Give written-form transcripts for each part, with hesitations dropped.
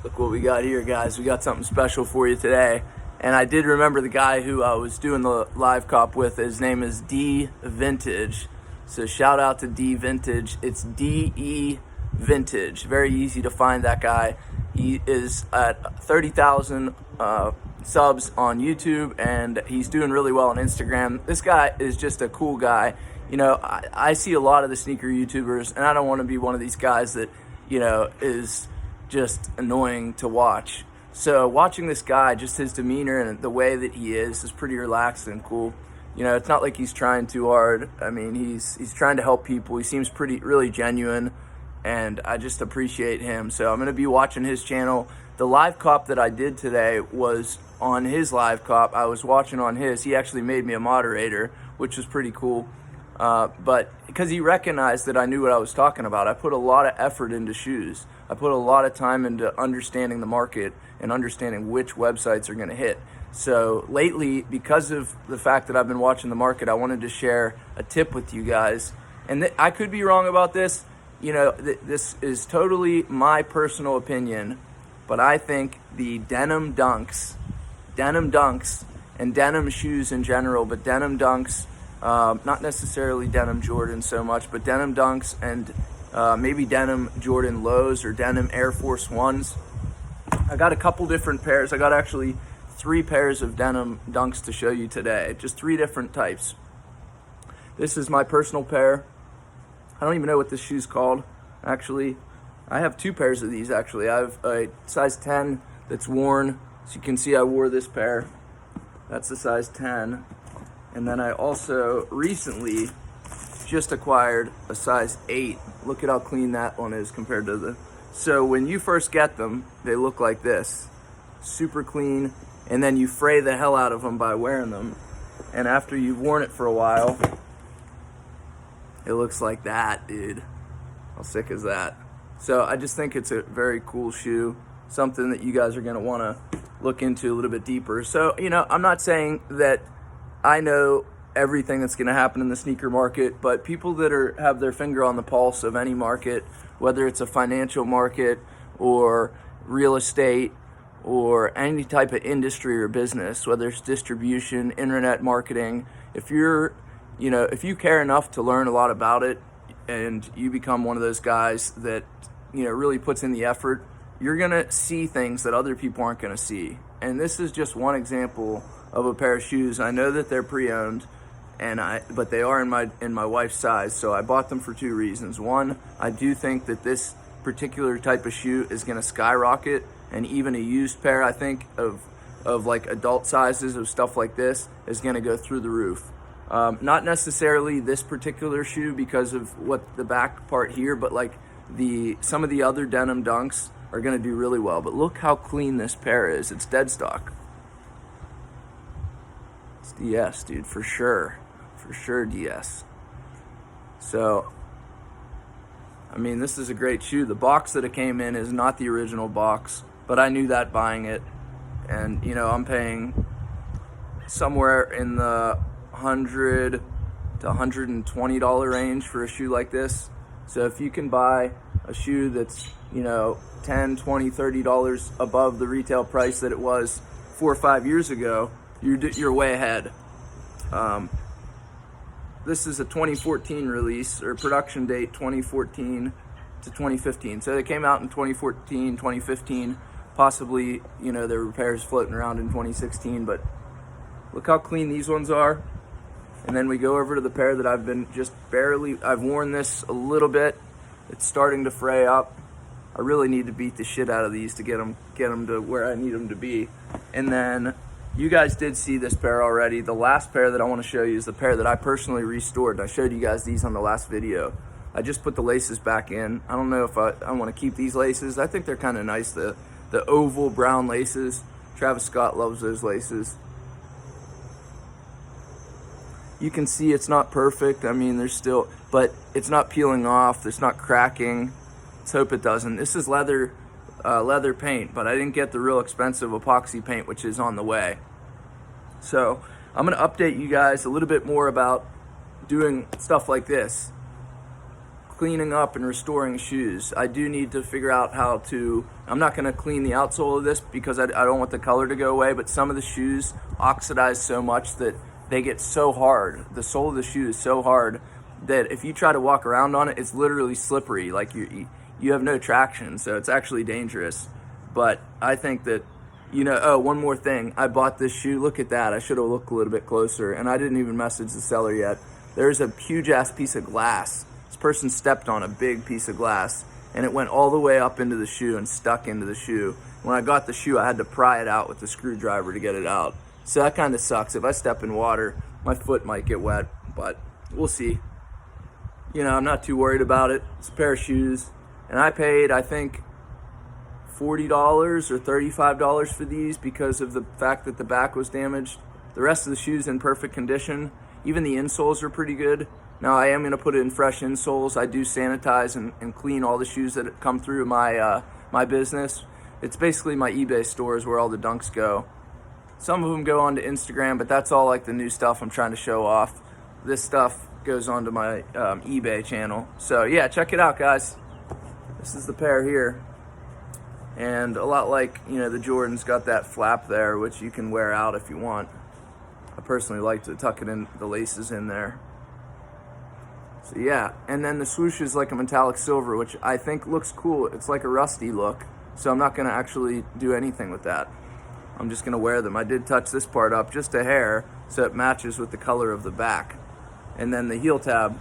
Look what we got here, guys. We got something special for you today. And I did remember the guy who I was doing the live cop with. His name is D Vintage. So shout out to D Vintage. It's DE Vintage. Very easy to find that guy. He is at 30,000 subs on YouTube, and he's doing really well on Instagram. This guy is just a cool guy. You know, I see a lot of the sneaker YouTubers, and I don't want to be one of these guys that, you know, is just annoying to watch. So watching this guy, just his demeanor and the way that he is pretty relaxed and cool. You know, it's not like he's trying too hard. I mean, he's trying to help people. He seems really genuine, and I just appreciate him. So I'm going to be watching his channel. The live cop that I did today was on his live cop. I was watching on his. He actually made me a moderator, which was pretty cool. But because he recognized that I knew what I was talking about, I put a lot of effort into shoes. I put a lot of time into understanding the market and understanding which websites are going to hit. So lately, because of the fact that I've been watching the market, I wanted to share a tip with you guys. And I could be wrong about this. You know, this is totally my personal opinion, but I think the denim dunks and denim shoes in general, but denim dunks, not necessarily denim Jordan so much, but denim dunks and maybe denim Jordan lows or denim Air Force Ones. I got a couple different pairs. I got actually 3 pairs of denim dunks to show you today, just 3 different types. This is my personal pair. I don't even know what this shoe's called, actually. I have 2 pairs of these, actually. I have a size 10 that's worn. So you can see I wore this pair. That's the size 10. And then I also recently just acquired a size 8. Look at how clean that one is compared to the... So when you first get them, they look like this. Super clean. And then you fray the hell out of them by wearing them. And after you've worn it for a while, it looks like that, dude. How sick is that? So I just think it's a very cool shoe. Something that you guys are going to want to look into a little bit deeper. So, you know, I'm not saying that I know everything that's going to happen in the sneaker market, but people that have their finger on the pulse of any market, whether it's a financial market or real estate or any type of industry or business, whether it's distribution, internet marketing, if you care enough to learn a lot about it and you become one of those guys that, you know, really puts in the effort, you're going to see things that other people aren't going to see. And this is just one example of a pair of shoes. I know that they're pre-owned, but they are in my wife's size, so I bought them for 2 reasons. One, I do think that this particular type of shoe is going to skyrocket, and even a used pair, I think, of like adult sizes of stuff like this is going to go through the roof. Not necessarily this particular shoe because of what the back part here, but like some of the other denim dunks are going to do really well. But look how clean this pair is. It's dead stock. It's DS, dude, for sure DS. So I mean, this is a great shoe. The box that it came in is not the original box, but I knew that buying it. And you know, I'm paying somewhere in the $100 to $120 range for a shoe like this. So if you can buy a shoe that's, you know, $10, $20, $30 above the retail price that it was 4 or 5 years ago, you're way ahead. This is a 2014 release, or production date 2014 to 2015. So they came out in 2014, 2015. Possibly, you know, there were pairs floating around in 2016, but look how clean these ones are. And then we go over to the pair that I've worn this a little bit. It's starting to fray up. I really need to beat the shit out of these to get them to where I need them to be. And then you guys did see this pair already. The last pair that I want to show you is the pair that I personally restored. I showed you guys these on the last video. I just put the laces back in. I don't know if I want to keep these laces. I think they're kind of nice, the oval brown laces. Travis Scott loves those laces. You can see it's not perfect. I mean, but it's not peeling off. It's not cracking. Let's hope it doesn't. This is leather paint, but I didn't get the real expensive epoxy paint, which is on the way. So I'm going to update you guys a little bit more about doing stuff like this. cleaning up and restoring shoes. I do need to figure out how to, I'm not going to clean the outsole of this because I don't want the color to go away, but some of the shoes oxidize so much that they get so hard. The sole of the shoe is so hard that if you try to walk around on it, it's literally slippery. Like you have no traction, so it's actually dangerous. But I think that, you know, oh, one more thing. I bought this shoe. Look at that. I should have looked a little bit closer, and I didn't even message the seller yet. There's a huge-ass piece of glass. This person stepped on a big piece of glass, and it went all the way up into the shoe and stuck into the shoe. When I got the shoe, I had to pry it out with the screwdriver to get it out. So that kind of sucks. If I step in water, my foot might get wet, but we'll see. You know, I'm not too worried about it. It's a pair of shoes, and I paid, I think, $40 or $35 for these because of the fact that the back was damaged. The rest of the shoe's in perfect condition. Even the insoles are pretty good. Now I am going to put in fresh insoles. I do sanitize and clean all the shoes that come through my my business. It's basically my eBay stores where all the dunks go. Some of them go onto Instagram, but that's all like the new stuff I'm trying to show off. This stuff goes onto my eBay channel. So yeah, check it out, guys. This is the pair here. And a lot like, you know, the Jordan's got that flap there, which you can wear out if you want. I personally like to tuck it in, the laces in there. So yeah, and then the swoosh is like a metallic silver, which I think looks cool. It's like a rusty look, so I'm not gonna actually do anything with that. I'm just gonna wear them. I did touch this part up just a hair, so it matches with the color of the back. And then the heel tab,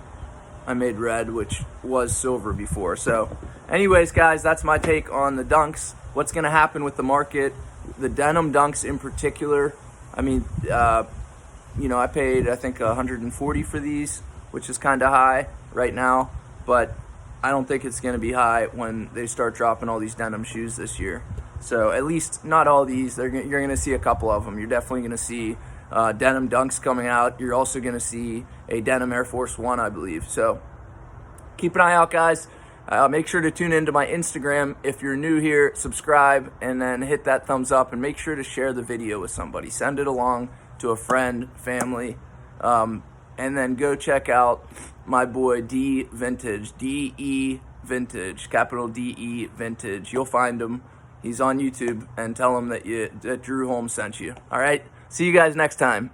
I made red, which was silver before. So anyways, guys, that's my take on the dunks. What's gonna happen with the market, the denim dunks in particular. I mean, you know, I paid, I think, $140 for these, which is kind of high right now, but I don't think it's going to be high when they start dropping all these denim shoes this year. So at least not all these. You're going to see a couple of them. You're definitely going to see denim dunks coming out. You're also going to see a denim Air Force One, I believe. So keep an eye out, guys. Make sure to tune into my Instagram. If you're new here, subscribe and then hit that thumbs up, and make sure to share the video with somebody. Send it along to a friend, family, and then go check out my boy D Vintage, D-E Vintage, capital D-E Vintage. You'll find him. He's on YouTube, and tell him that Drew Holmes sent you. All right? See you guys next time.